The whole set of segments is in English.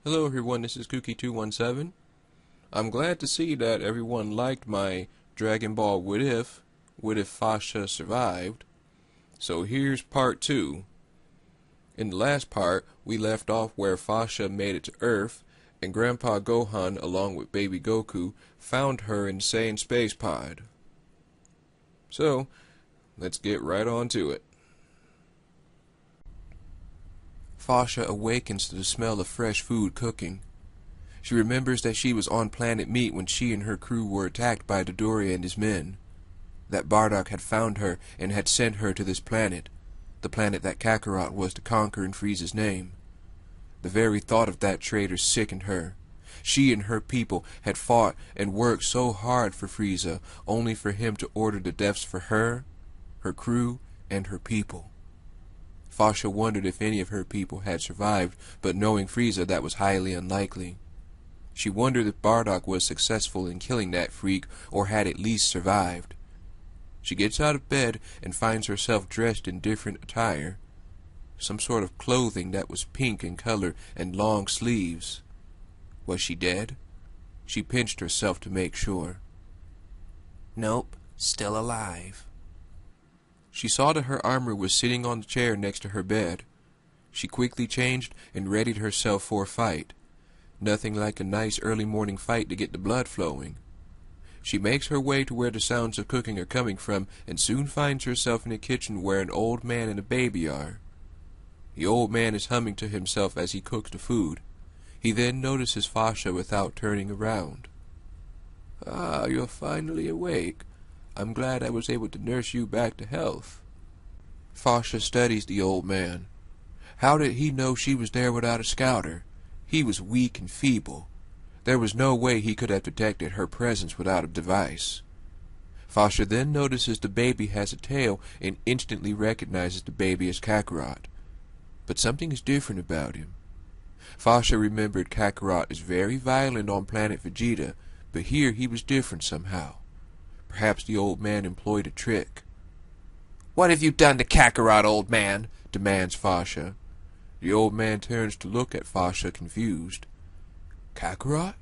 Hello everyone, this is Kookie217. I'm glad to see that everyone liked my Dragon Ball What If Fasha survived. So here's part 2. In the last part, we left off where Fasha made it to Earth, and Grandpa Gohan, along with Baby Goku, found her insane space pod. So, let's get right on to it. Fasha awakens to the smell of fresh food cooking. She remembers that she was on planet Meat when she and her crew were attacked by Dodoria and his men. That Bardock had found her and had sent her to this planet, the planet that Kakarot was to conquer in Frieza's name. The very thought of that traitor sickened her. She and her people had fought and worked so hard for Frieza, only for him to order the deaths for her crew, and her people. Fasha wondered if any of her people had survived, but knowing Frieza, that was highly unlikely. She wondered if Bardock was successful in killing that freak, or had at least survived. She gets out of bed and finds herself dressed in different attire. Some sort of clothing that was pink in color and long sleeves. Was she dead? She pinched herself to make sure. Nope, still alive. She saw that her armor was sitting on the chair next to her bed. She quickly changed and readied herself for a fight. Nothing like a nice early morning fight to get the blood flowing. She makes her way to where the sounds of cooking are coming from and soon finds herself in a kitchen where an old man and a baby are. The old man is humming to himself as he cooks the food. He then notices Fasha without turning around. "Ah, you're finally awake. I'm glad I was able to nurse you back to health." Fasha studies the old man. How did he know she was there without a scouter? He was weak and feeble. There was no way he could have detected her presence without a device. Fasha then notices the baby has a tail and instantly recognizes the baby as Kakarot. But something is different about him. Fasha remembered Kakarot is very violent on planet Vegeta, but here he was different somehow. Perhaps the old man employed a trick. "What have you done to Kakarot, old man?" demands Fasha. The old man turns to look at Fasha, confused. "Kakarot?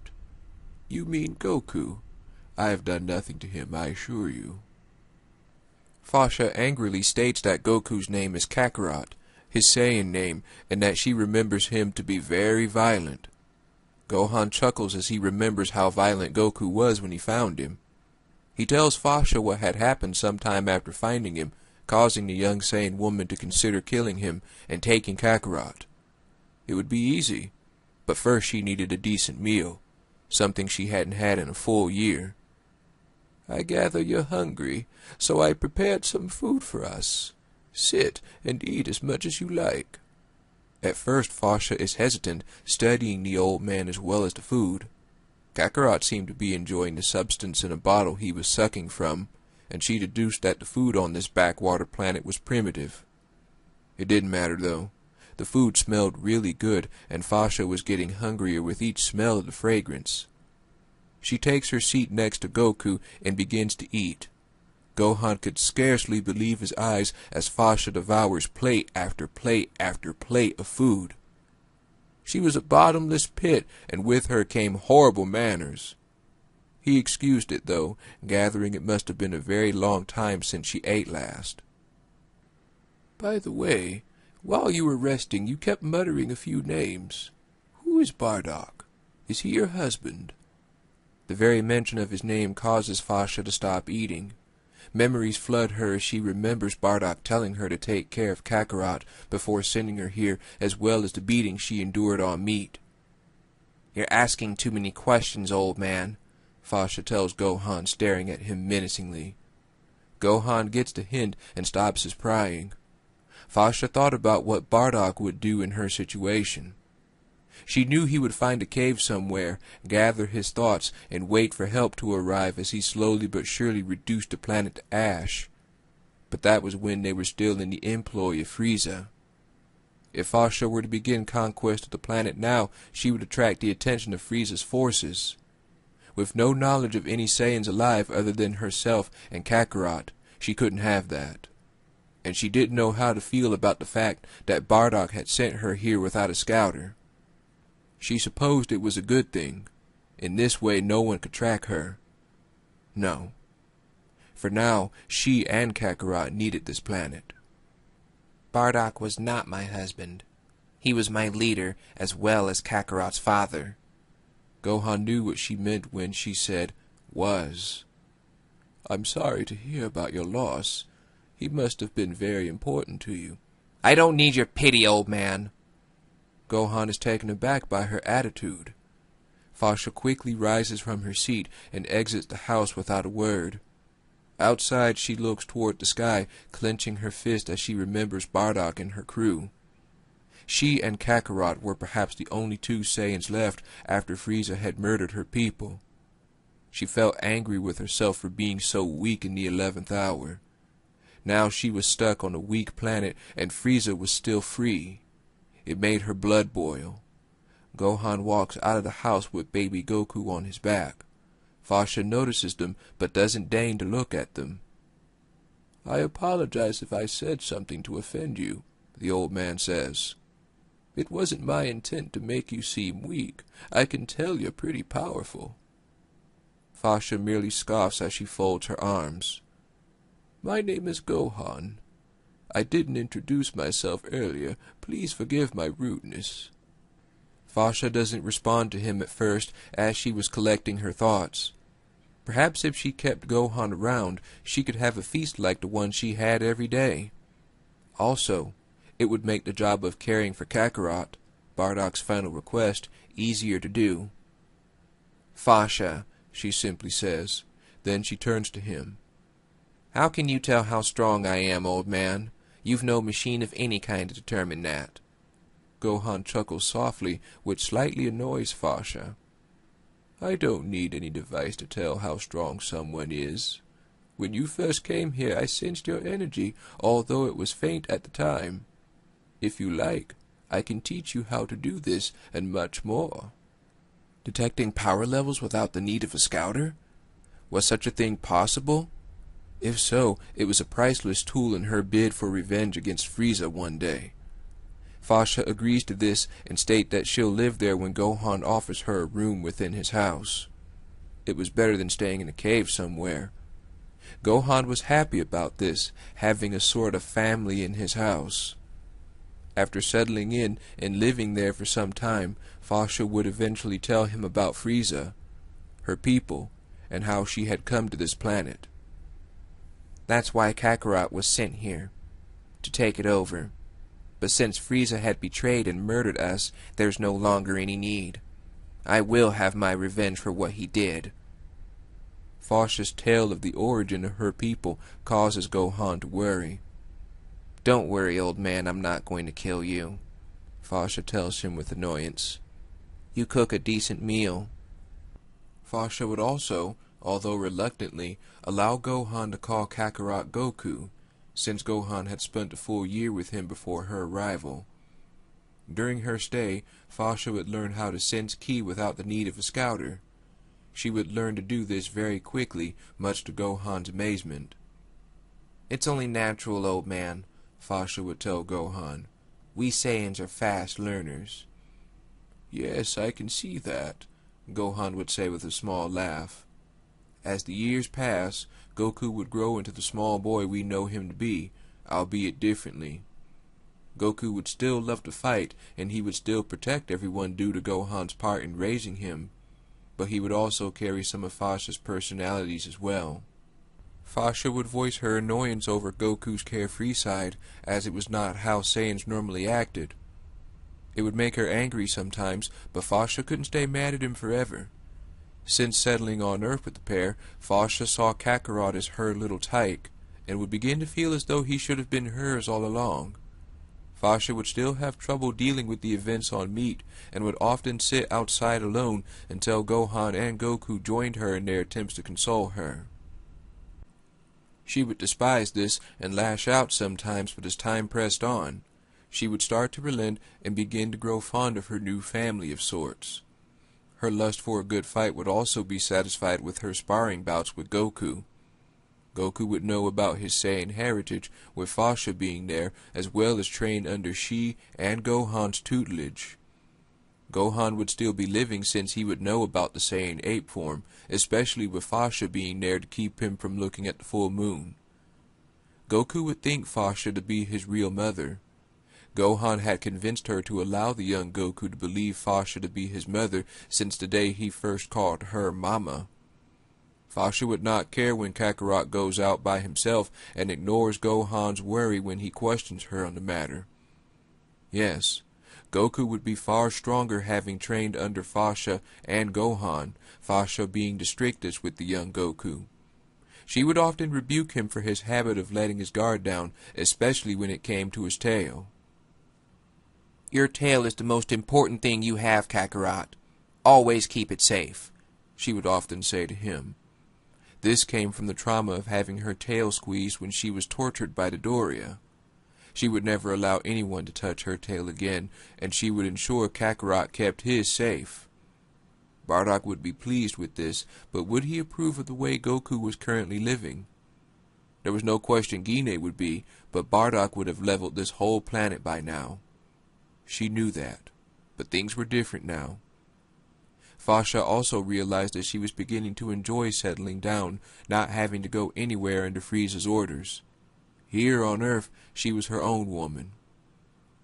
You mean Goku. I have done nothing to him, I assure you." Fasha angrily states that Goku's name is Kakarot, his Saiyan name, and that she remembers him to be very violent. Gohan chuckles as he remembers how violent Goku was when he found him. He tells Fasha what had happened sometime after finding him, causing the young Saiyan woman to consider killing him and taking Kakarot. It would be easy, but first she needed a decent meal, something she hadn't had in a full year. "I gather you're hungry, so I prepared some food for us. Sit and eat as much as you like." At first Fasha is hesitant, studying the old man as well as the food. Kakarot seemed to be enjoying the substance in a bottle he was sucking from, and she deduced that the food on this backwater planet was primitive. It didn't matter, though. The food smelled really good, and Fasha was getting hungrier with each smell of the fragrance. She takes her seat next to Goku and begins to eat. Gohan could scarcely believe his eyes as Fasha devours plate after plate after plate of food. She was a bottomless pit, and with her came horrible manners. He excused it, though, gathering it must have been a very long time since she ate last. "By the way, while you were resting, you kept muttering a few names. Who is Bardock? Is he your husband?" The very mention of his name causes Fasha to stop eating. Memories flood her as she remembers Bardock telling her to take care of Kakarot before sending her here, as well as the beating she endured on Meat. "You're asking too many questions, old man," Fasha tells Gohan, staring at him menacingly. Gohan gets the hint and stops his prying. Fasha thought about what Bardock would do in her situation. She knew he would find a cave somewhere, gather his thoughts, and wait for help to arrive as he slowly but surely reduced the planet to ash. But that was when they were still in the employ of Frieza. If Fasha were to begin conquest of the planet now, she would attract the attention of Frieza's forces. With no knowledge of any Saiyans alive other than herself and Kakarot, she couldn't have that. And she didn't know how to feel about the fact that Bardock had sent her here without a scouter. She supposed it was a good thing. In this way no one could track her. No. For now, she and Kakarot needed this planet. Bardock was not my husband. He was my leader as well as Kakarot's father. Gohan knew what she meant when she said, was. I'm sorry to hear about your loss. He must have been very important to you. I don't need your pity, old man. Gohan is taken aback by her attitude. Fasha quickly rises from her seat and exits the house without a word. Outside, she looks toward the sky, clenching her fist as she remembers Bardock and her crew. She and Kakarot were perhaps the only two Saiyans left after Frieza had murdered her people. She felt angry with herself for being so weak in the 11th hour. Now she was stuck on a weak planet and Frieza was still free. It made her blood boil. Gohan walks out of the house with baby Goku on his back. Fasha notices them but doesn't deign to look at them. I apologize if I said something to offend you, the old man says. It wasn't my intent to make you seem weak. I can tell you're pretty powerful. Fasha merely scoffs as she folds her arms. My name is Gohan. I didn't introduce myself earlier. Please forgive my rudeness. Fasha doesn't respond to him at first as she was collecting her thoughts. Perhaps if she kept Gohan around, she could have a feast like the one she had every day. Also, it would make the job of caring for Kakarot, Bardock's final request, easier to do. Fasha, she simply says. Then she turns to him. How can you tell how strong I am, old man? You've no machine of any kind to determine that. Gohan chuckles softly, which slightly annoys Fasha. I don't need any device to tell how strong someone is. When you first came here, I sensed your energy, although it was faint at the time. If you like, I can teach you how to do this and much more. Detecting power levels without the need of a scouter? Was such a thing possible? If so, it was a priceless tool in her bid for revenge against Frieza one day. Fasha agrees to this and states that she'll live there when Gohan offers her a room within his house. It was better than staying in a cave somewhere. Gohan was happy about this, having a sort of family in his house. After settling in and living there for some time, Fasha would eventually tell him about Frieza, her people, and how she had come to this planet. That's why Kakarot was sent here, to take it over. But since Frieza had betrayed and murdered us, there's no longer any need. I will have my revenge for what he did. Fasha's tale of the origin of her people causes Gohan to worry. Don't worry, old man, I'm not going to kill you, Fasha tells him with annoyance. You cook a decent meal. Fasha would also, although reluctantly, allow Gohan to call Kakarot Goku, since Gohan had spent a full year with him before her arrival. During her stay, Fasha would learn how to sense ki without the need of a scouter. She would learn to do this very quickly, much to Gohan's amazement. It's only natural, old man, Fasha would tell Gohan. We Saiyans are fast learners. Yes, I can see that, Gohan would say with a small laugh. As the years pass, Goku would grow into the small boy we know him to be, albeit differently. Goku would still love to fight, and he would still protect everyone due to Gohan's part in raising him, but he would also carry some of Fasha's personalities as well. Fasha would voice her annoyance over Goku's carefree side, as it was not how Saiyans normally acted. It would make her angry sometimes, but Fasha couldn't stay mad at him forever. Since settling on Earth with the pair, Fasha saw Kakarot as her little tyke, and would begin to feel as though he should have been hers all along. Fasha would still have trouble dealing with the events on Meat, and would often sit outside alone until Gohan and Goku joined her in their attempts to console her. She would despise this and lash out sometimes, but as time pressed on, she would start to relent and begin to grow fond of her new family of sorts. Her lust for a good fight would also be satisfied with her sparring bouts with Goku. Goku would know about his Saiyan heritage, with Fasha being there, as well as train under she and Gohan's tutelage. Gohan would still be living since he would know about the Saiyan ape form, especially with Fasha being there to keep him from looking at the full moon. Goku would think Fasha to be his real mother. Gohan had convinced her to allow the young Goku to believe Fasha to be his mother since the day he first called her Mama. Fasha would not care when Kakarot goes out by himself and ignores Gohan's worry when he questions her on the matter. Yes, Goku would be far stronger having trained under Fasha and Gohan, Fasha being the strictest with the young Goku. She would often rebuke him for his habit of letting his guard down, especially when it came to his tail. Your tail is the most important thing you have, Kakarot. Always keep it safe, she would often say to him. This came from the trauma of having her tail squeezed when she was tortured by Dodoria. She would never allow anyone to touch her tail again, and she would ensure Kakarot kept his safe. Bardock would be pleased with this, but would he approve of the way Goku was currently living? There was no question Gine would be, but Bardock would have leveled this whole planet by now. She knew that, but things were different now. Fasha also realized that she was beginning to enjoy settling down, not having to go anywhere under Frieza's orders. Here on Earth, she was her own woman.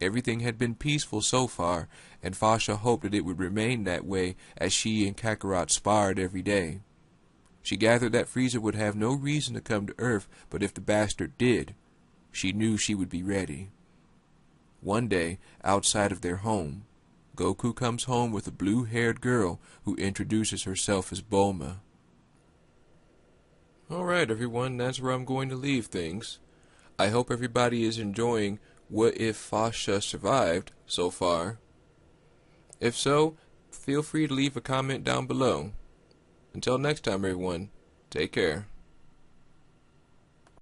Everything had been peaceful so far, and Fasha hoped that it would remain that way as she and Kakarot sparred every day. She gathered that Frieza would have no reason to come to Earth, but if the bastard did, she knew she would be ready. One day, outside of their home, Goku comes home with a blue-haired girl who introduces herself as Bulma. Alright everyone, that's where I'm going to leave things. I hope everybody is enjoying What If Fasha Survived so far. If so, feel free to leave a comment down below. Until next time everyone, take care.